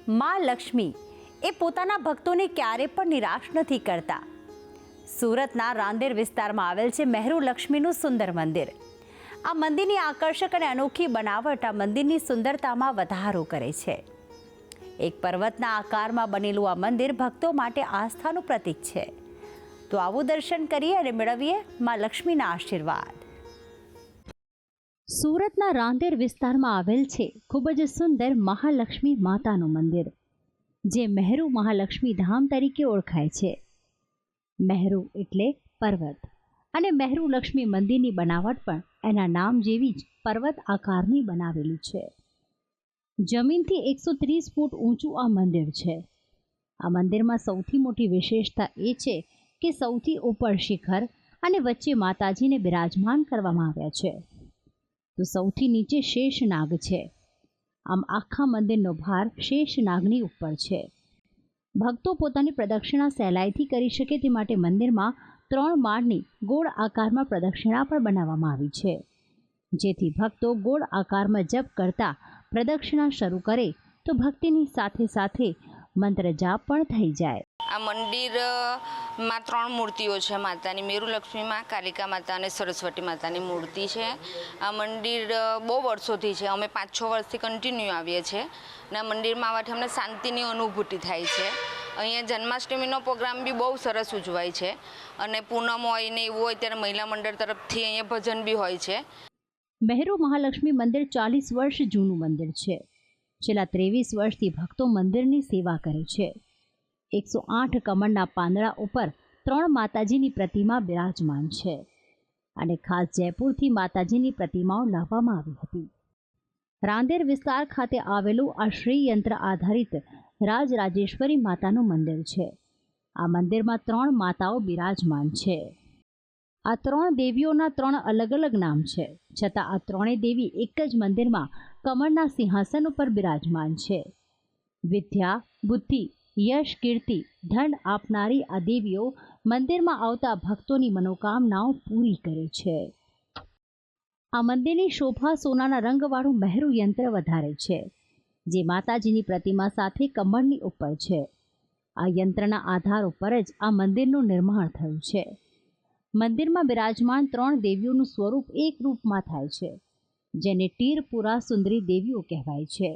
માં લક્ષ્મી એ પોતાના ભક્તોને ક્યારે પણ નિરાશ નથી કરતા। સુરતના રાંદેર વિસ્તારમાં આવેલ છે મહેરુ લક્ષ્મીનું સુંદર મંદિર। આ મંદિરની આકર્ષક અને અનોખી બનાવટ આ મંદિરની સુંદરતામાં વધારો કરે છે। એક પર્વતના આકારમાં બનેલું આ મંદિર ભક્તો માટે આસ્થાનું પ્રતીક છે। તો આવું દર્શન કરીએ અને મેળવીએ માં લક્ષ્મીના આશીર્વાદ। સુરતના રાંદેર વિસ્તારમાં આવેલ છે ખૂબ જ સુંદર મહાલક્ષ્મી માતાનું મંદિર, જે મહેરુ મહાલક્ષ્મી ધામ તરીકે ઓળખાય છે। મહેરુ એટલે પર્વત અને મહેરુ લક્ષ્મી મંદિરની બનાવટ પણ એના નામ જેવી જ પર્વત આકારની બનાવેલી છે। જમીનથી 130 ફૂટ ઊંચું આ મંદિર છે। આ મંદિરમાં સૌથી મોટી વિશેષતા એ છે કે સૌથી ઉપર શિખર અને વચ્ચે માતાજીને બિરાજમાન કરવામાં આવ્યા છે, તો સૌથી નીચે શેષનાગ છે। આમ આખા મંદિરનો ભાર શેષનાગની ઉપર છે। ભક્તો પોતાની પ્રદક્ષિણા સહેલાઈથી કરી શકે તે માટે મંદિરમાં 3 માળની ગોળ આકારમાં પ્રદક્ષિણા પણ બનાવવામાં આવી છે, જેથી ભક્તો ગોળ આકારમાં જપ કરતા પ્રદક્ષિણા શરૂ કરે તો ભક્તિની સાથે સાથે મંત્ર જાપ પણ થઈ જાય। આ મંદિરમાં 3 મૂર્તિઓ છે માતાની, મેરુ લક્ષ્મીમાં, કાલિકા માતા અને સરસ્વતી માતાની મૂર્તિ છે। આ મંદિર બહુ વર્ષોથી છે, અમે 5-6 વર્ષથી કન્ટિન્યુ આવીએ છીએ અને આ મંદિરમાં આવવાથી અમને શાંતિની અનુભૂતિ થાય છે। અહીંયા જન્માષ્ટમીનો પ્રોગ્રામ બી બહુ સરસ ઉજવાય છે અને પૂનમ હોય ને એવું હોય ત્યારે મહિલા મંડળ તરફથી અહીંયા ભજન બી હોય છે। મહેરુ મહાલક્ષ્મી મંદિર 40 વર્ષ જૂનું મંદિર છે। છેલ્લા 23 વર્ષથી ભક્તો મંદિરની સેવા કરે છે। 108 કમળના પાંદડા ઉપર 3 માતાજીની પ્રતિમા બિરાજમાન છે અને ખાસ જયપુરથી માતાજીની પ્રતિમાઓ લાવવામાં આવી હતી। રાંદેર વિસ્તાર ખાતે આવેલું આ શ્રી યંત્ર આધારિત રાજરાજેશ્વરી માતાનું મંદિર છે। આ મંદિરમાં 3 માતાઓ બિરાજમાન છે। આ 3 દેવીઓના 3 અલગ અલગ નામ છે, છતાં આ 3 દેવી એક જ મંદિરમાં કમળના સિંહાસન ઉપર બિરાજમાન છે। વિદ્યા, બુદ્ધિ, યશ, કીર્તિ, ધન આપનારી આ દેવીઓ મંદિરમાં આવતા ભક્તોની મનોકામનાઓ પૂરી કરે છે। આ મંદિરની શોભા સોનાના રંગવાળું મહેરુ યંત્ર વધારે છે, જે માતાજીની પ્રતિમા સાથે કમળની ઉપર છે। આ યંત્રના આધાર ઉપર જ આ મંદિરનું નિર્માણ થયું છે। મંદિરમાં બિરાજમાન 3 દેવીઓનું સ્વરૂપ એક રૂપમાં થાય છે, જેને તીરપુરા સુંદરી દેવીઓ કહેવાય છે।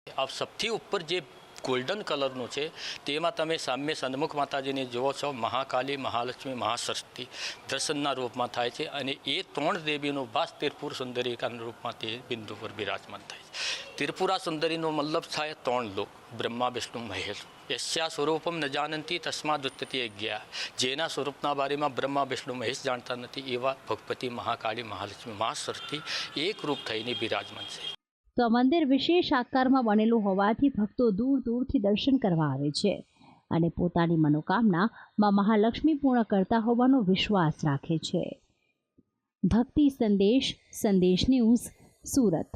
આ સૌથી ઉપર જે ગોલ્ડન કલરનું છે તેમાં તમે સામે સન્મુખ માતાજીને જુઓ છો। મહાકાલી, મહાલક્ષ્મી, મહાસરસ્વતી દર્શનના રૂપમાં થાય છે અને એ 3 દેવીનો વાસ તિરપુર સુંદરીકાના રૂપમાં તે બિંદુ પર બિરાજમાન થાય છે। તિરપુરા સુંદરીનો મતલબ થાય 3 લોક, બ્રહ્મા, વિષ્ણુ, મહેશ। યસ્યા સ્વરૂપમ ન જાનંતી તસ્માદ ઉત્પત્તિ અજ્ઞા। જેના સ્વરૂપના બારેમાં બ્રહ્મા, વિષ્ણુ, મહેશ જાણતા નથી એવા ભગવતી મહાકાળી, મહાલક્ષ્મી, મહાસરસ્વતી એક રૂપ થઈને બિરાજમાન છે। તો આ મંદિર વિશેષ આકારમાં બનેલું હોવાથી ભક્તો દૂર દૂરથી દર્શન કરવા આવે છે અને પોતાની મનોકામના માં મહાલક્ષ્મી પૂર્ણ કરતા હોવાનો વિશ્વાસ રાખે છે। ભક્તિ સંદેશ, સંદેશ ન્યૂઝ, સુરત।